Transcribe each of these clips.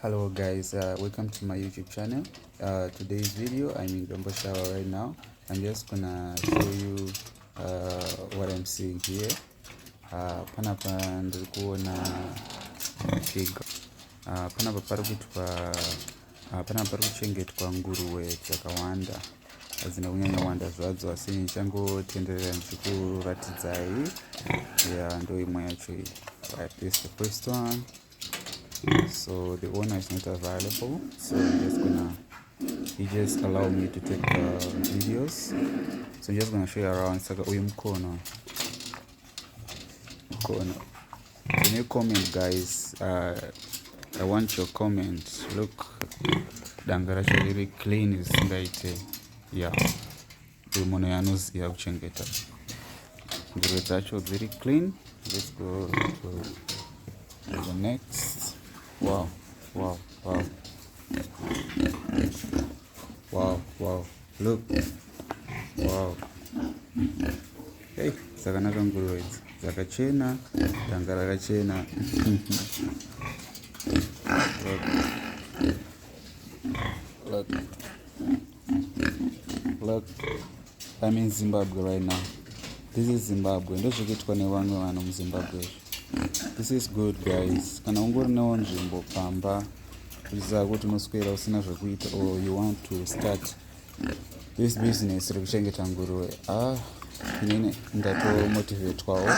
Hello guys, welcome to my YouTube channel. Today's video, I'm in Dombo shower right now. I'm just gonna show you what I'm seeing here. Panapa ndikuona pig. Panapa pari kuchengetwa nguruwe dzakawanda hadzina kunyanya wanda zvadzo, asi nichangotenderera ndichikuratidzai. Ndo imwe yacho iyi. This is the first one. So the owner is not available, so he just allowed me to take videos. So I'm just gonna show you around. Saka uyu mkono. Can you comment, guys? I want your comment. Look, dangaracha really clean is singaite. Yeah, uyu mono yanoziva kuchengeta nguruwe dzacho very clean. Let's go to the next. Wow. Look. Wow. Hey, dzakanaka nguruwe idzi. Dzakachena, danga rakachena. Look. I'm in Zimbabwe right now. This is Zimbabwe. Ndozvikuitwa nevamwe vanhu muZimbabwe. This is good, guys. Kana ungorinawo nzvimbo pamba uchiziva kuti unoswera usina zvekuita, or you want to start this business rekuchengeta nguruwe, inini ndatomotivetwawo,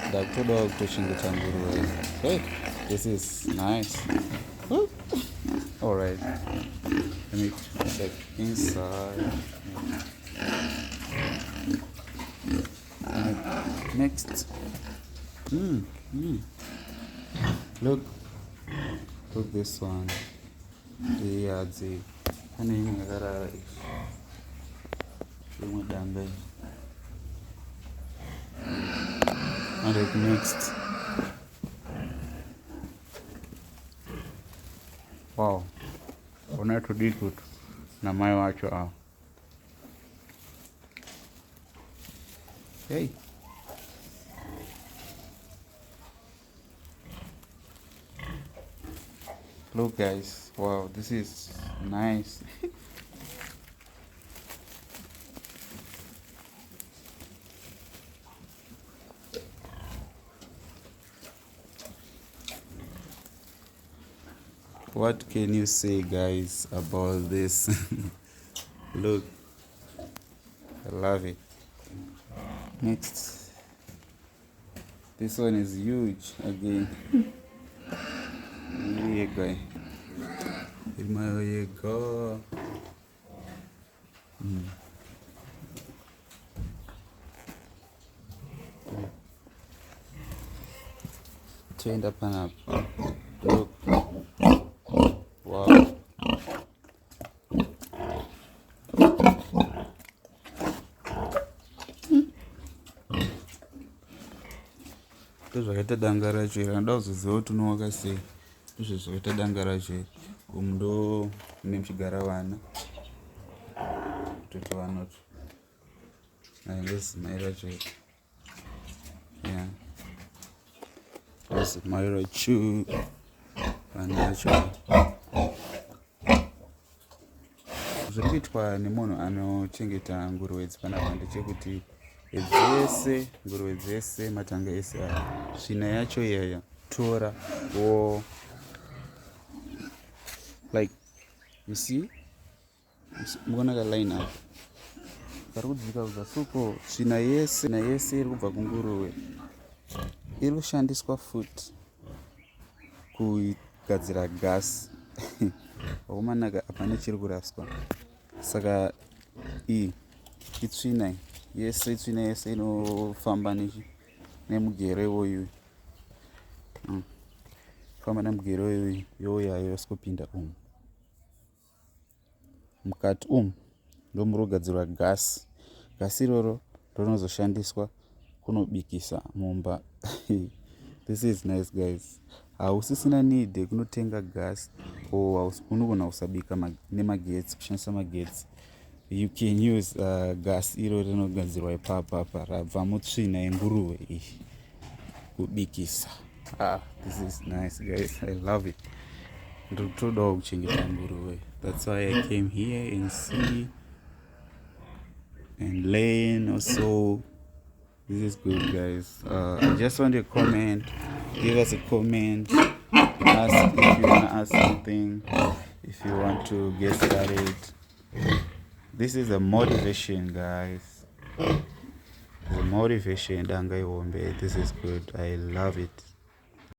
ndakutodawo kutochengeta nguruwe. Hey, this is nice. All right, let me check inside. Next. Look this one. Yeah, the next. Wow, ona to do good na mai wacho. Hey, look guys, wow, this is nice. What can you say, guys, about this? Look, I love it. Next, this one is huge again. Here you go. Chained up and up. Look. Wow. Zvakaita danga racho iri, anoda kuzoziva kuti unoaka sei. Izvo zvakaita danga racho iri, umu ndo mune muchigara vana kutoti vanoto ndezimai racho iri. Yeah, ndezimai racho vana vacho. Zviri kuitwa nemunhu anochengeta nguruwe idzi panapa ndechekuti nguruwe dzese, matanga ese aya, svina yacho iyaya tora like you see, mukona ka line up kari kudzika kuzasuko. Svina yese iri kubva kunguruwe iri kushandiswa futi kugadzira gas. Wakumanaka hapana chiri kuraswa. Saka iyi itsvina yese inofamba nemugero iwoyu, famba nemugero iwoyu yoyayo yosikupinda mukati ndo muri kugadzirwa gasi. Gasi iroro rinozoshandiswa kunobikisa mumba. This is nice, guys. Hausisina need yekunotenga gas, unogona kusabika nemagetsi, kushandisa magetsi. You can use gas iro rinogadzirwa ipapa rabva mutsvina yenguruwe iyi kubikisa. This is nice, guys. I love it. Ndinotodawo kuchengeta nguruve. That's why I came here and see and learn also. This is good, guys. I just want a comment. Give us a comment. Ask if you want to ask something. If you want to get started. This is a motivation, guys. The motivation. This is good. I love it.